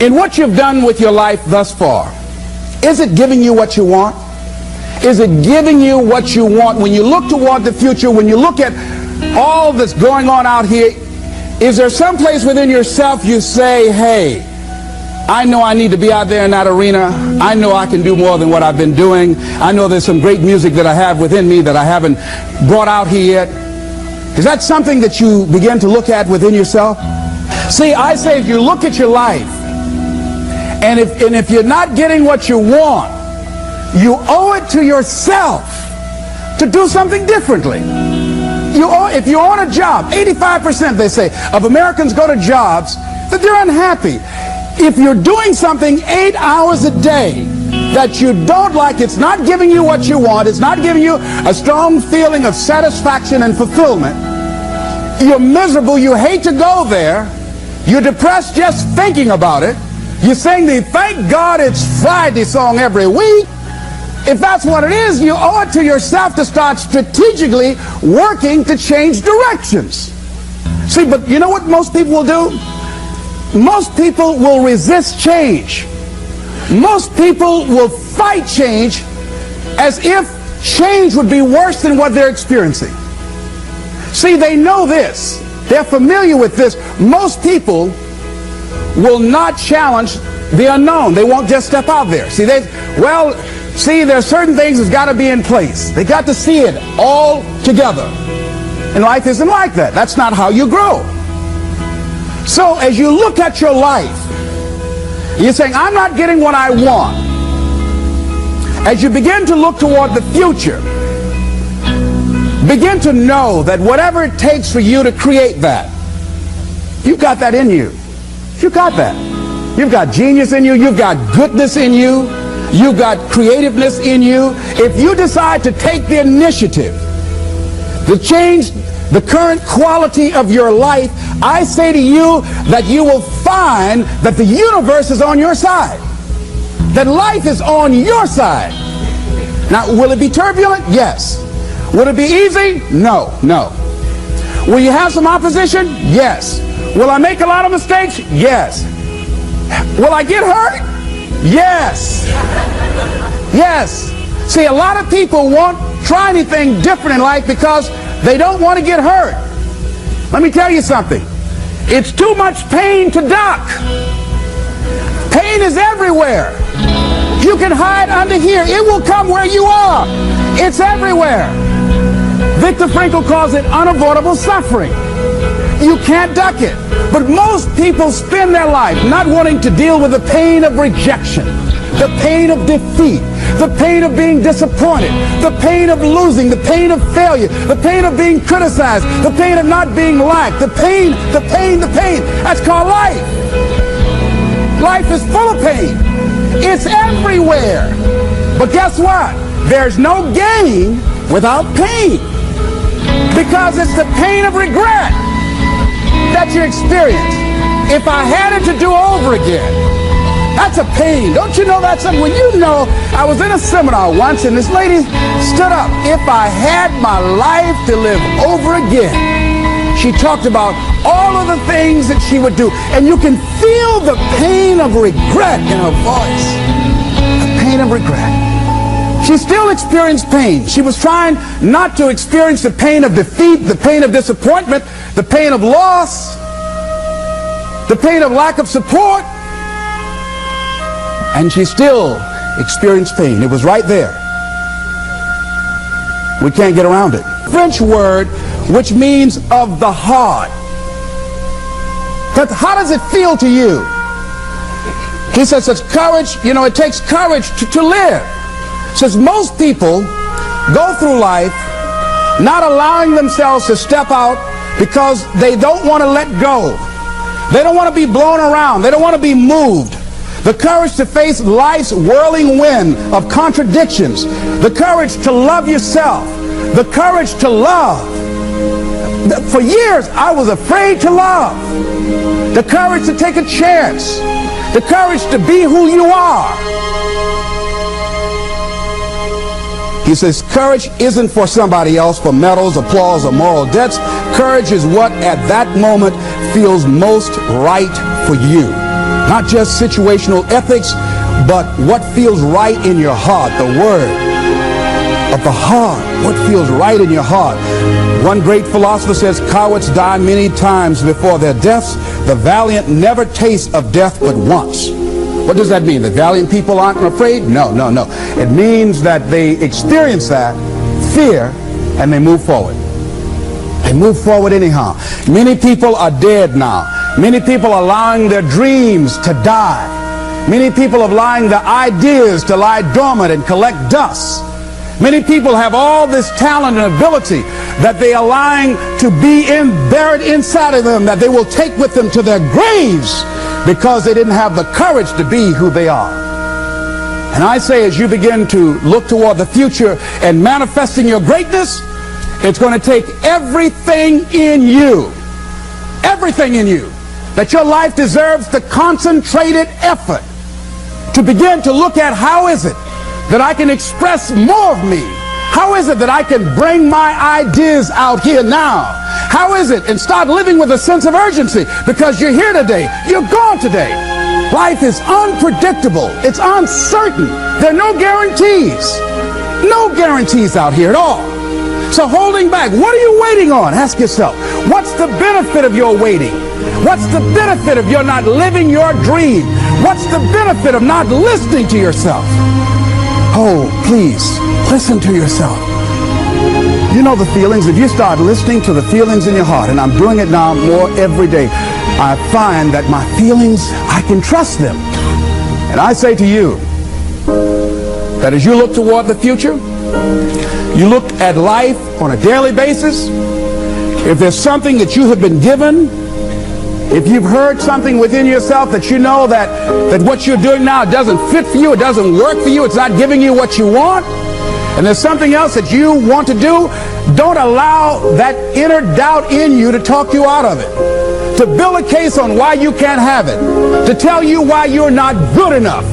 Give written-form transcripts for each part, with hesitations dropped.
In what you've done with your life thus far, is it giving you what you want? Is it giving you what you want? When you look toward the future, when you look at all that's going on out here, is there some place within yourself you say, hey, I know I need to be out there in that arena. I know I can do more than what I've been doing. I know there's some great music that I have within me that I haven't brought out here yet. Is that something that you begin to look at within yourself? See, I say if you look at your life, and if you're not getting what you want, you owe it to yourself to do something differently. If you're on a job, 85% they say of Americans go to jobs that they're unhappy. If you're doing something 8 hours a day that you don't like, it's not giving you what you want, it's not giving you a strong feeling of satisfaction and fulfillment, you're miserable, you hate to go there, you're depressed just thinking about it, you sing the "Thank God It's Friday" song every week. If that's what it is, you owe it to yourself to start strategically working to change directions. See, but you know what most people will do? Most people will resist change. Most people will fight change as if change would be worse than what they're experiencing. See, they know this. They're familiar with this. Most people will not challenge the unknown. They won't just step out there. See, there's certain things that's got to be in place. They got to see it all together. And life isn't like that. That's not how you grow. So as you look at your life, you're saying, I'm not getting what I want. As you begin to look toward the future, begin to know that whatever it takes for you to create that, you've got that in you. You've got that. You've got genius in you. You've got goodness in you. You've got creativeness in you. If you decide to take the initiative to change the current quality of your life, I say to you that you will find that the universe is on your side. That life is on your side. Now, will it be turbulent? Yes. Will it be easy? No, no. Will you have some opposition? Yes. Will I make a lot of mistakes? Yes. Will I get hurt? Yes. Yes. See, a lot of people won't try anything different in life because they don't want to get hurt. Let me tell you something. It's too much pain to duck. Pain is everywhere. You can hide under here. It will come where you are. It's everywhere. Viktor Frankl calls it unavoidable suffering. You can't duck it. But most people spend their life not wanting to deal with the pain of rejection, the pain of defeat, the pain of being disappointed, the pain of losing, the pain of failure, the pain of being criticized, the pain of not being liked, the pain. That's called life. Life is full of pain. It's everywhere. But guess what? There's no gain without pain. Because it's the pain of regret that you experience. If I had it to do over again, that's a pain. Don't you know that's something? When you know, I was in a seminar once and this lady stood up. If I had my life to live over again, she talked about all of the things that she would do. And you can feel the pain of regret in her voice. The pain of regret. She still experienced pain. She was trying not to experience the pain of defeat, the pain of disappointment, the pain of loss, the pain of lack of support. And she still experienced pain. It was right there. We can't get around it. French word which means of the heart. But how does it feel to you? He says it's courage, it takes courage to live. Says most people go through life not allowing themselves to step out because they don't want to let go. They don't want to be blown around. They don't want to be moved. The courage to face life's whirling wind of contradictions. The courage to love yourself. The courage to love. For years, I was afraid to love. The courage to take a chance. The courage to be who you are. He says, courage isn't for somebody else, for medals, applause, or moral debts. Courage is what at that moment feels most right for you. Not just situational ethics, but what feels right in your heart, the word of the heart, what feels right in your heart. One great philosopher says, cowards die many times before their deaths. The valiant never taste of death but once. What does that mean? The valiant people aren't afraid? No, no, no. It means that they experience that fear and they move forward. They move forward anyhow. Many people are dead now. Many people are allowing their dreams to die. Many people are allowing their ideas to lie dormant and collect dust. Many people have all this talent and ability that they are allowing to be buried inside of them, that they will take with them to their graves because they didn't have the courage to be who they are. And I say, as you begin to look toward the future and manifesting your greatness, it's going to take everything in you, that your life deserves the concentrated effort to begin to look at how is it that I can express more of me? How is it that I can bring my ideas out here now? How is it? And start living with a sense of urgency, because you're here today, you're gone today. Life is unpredictable. It's uncertain. There are no guarantees. No guarantees out here at all. So holding back, what are you waiting on? Ask yourself, what's the benefit of your waiting? What's the benefit of your not living your dream? What's the benefit of not listening to yourself? Oh, please, listen to yourself. You know the feelings. If you start listening to the feelings in your heart, and I'm doing it now more every day, I find that my feelings, I can trust them. And I say to you that as you look toward the future, you look at life on a daily basis, if there's something that you have been given, if you've heard something within yourself that you know that what you're doing now doesn't fit for you, it doesn't work for you, it's not giving you what you want, and there's something else that you want to do, don't allow that inner doubt in you to talk you out of it, to build a case on why you can't have it, to tell you why you're not good enough.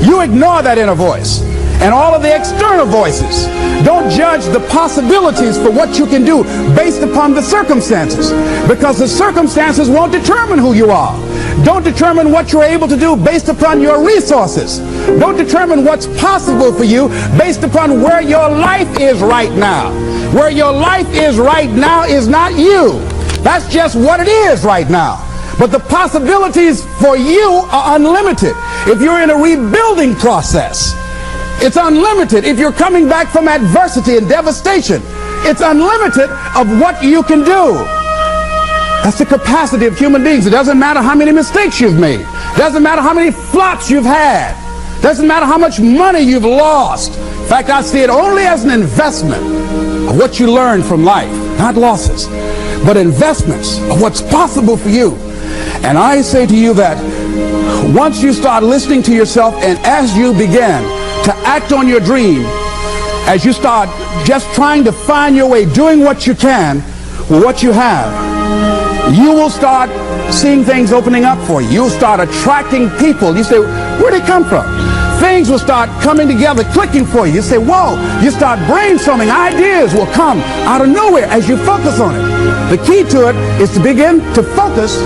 You ignore that inner voice and all of the external voices. Don't judge the possibilities for what you can do based upon the circumstances, because the circumstances won't determine who you are. Don't determine what you're able to do based upon your resources. Don't determine what's possible for you based upon where your life is right now. Where your life is right now is not you. That's just what it is right now. But the possibilities for you are unlimited. If you're in a rebuilding process, it's unlimited. If you're coming back from adversity and devastation, it's unlimited of what you can do. That's the capacity of human beings. It doesn't matter how many mistakes you've made. It doesn't matter how many flops you've had. It doesn't matter how much money you've lost. In fact, I see it only as an investment of what you learn from life. Not losses, but investments of what's possible for you. And I say to you that once you start listening to yourself, and as you begin to act on your dream, as you start just trying to find your way, doing what you can with what you have, you will start seeing things opening up for you. You'll start attracting people. You say, where'd they come from? Things will start coming together, clicking for you. You say, whoa. You start brainstorming. Ideas will come out of nowhere as you focus on it. The key to it is to begin to focus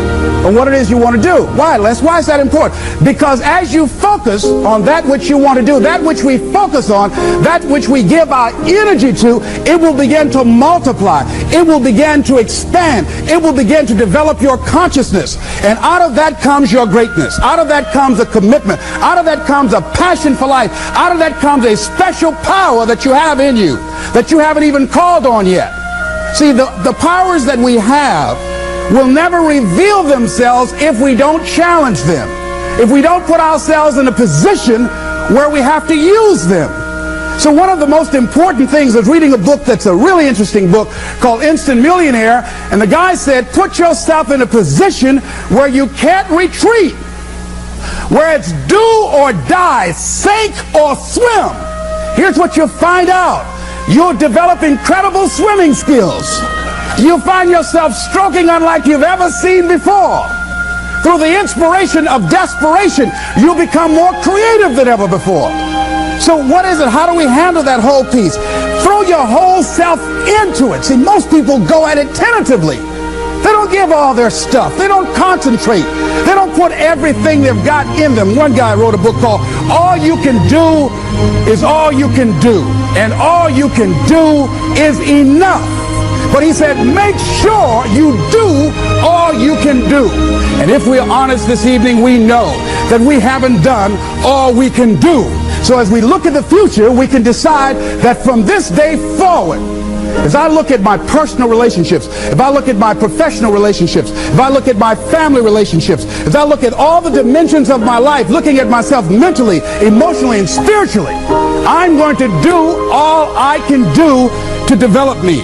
on what it is you want to do. Why, Les? Why is that important? Because as you focus on that which you want to do, that which we focus on, that which we give our energy to, it will begin to multiply. It will begin to expand. It will begin to develop your consciousness. And out of that comes your greatness. Out of that comes a commitment. Out of that comes a passion for life. Out of that comes a special power that you have in you that you haven't even called on yet. See, the powers that we have will never reveal themselves if we don't challenge them, if we don't put ourselves in a position where we have to use them. So one of the most important things is reading a book that's a really interesting book called Instant Millionaire, and the guy said, put yourself in a position where you can't retreat, where it's do or die, sink or swim. Here's what you'll find out. You'll develop incredible swimming skills. You'll find yourself stroking unlike you've ever seen before. Through the inspiration of desperation, you'll become more creative than ever before. So what is it? How do we handle that whole piece? Throw your whole self into it. See, most people go at it tentatively. They don't give all their stuff. They don't concentrate. They don't put everything they've got in them. One guy wrote a book called All You Can Do is All You Can Do. And all you can do is enough. But he said, make sure you do all you can do. And if we're honest this evening, we know that we haven't done all we can do. So as we look at the future, we can decide that from this day forward, as I look at my personal relationships, if I look at my professional relationships, if I look at my family relationships, if I look at all the dimensions of my life, looking at myself mentally, emotionally, and spiritually, I'm going to do all I can do to develop me,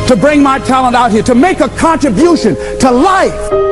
to bring my talent out here, to make a contribution to life.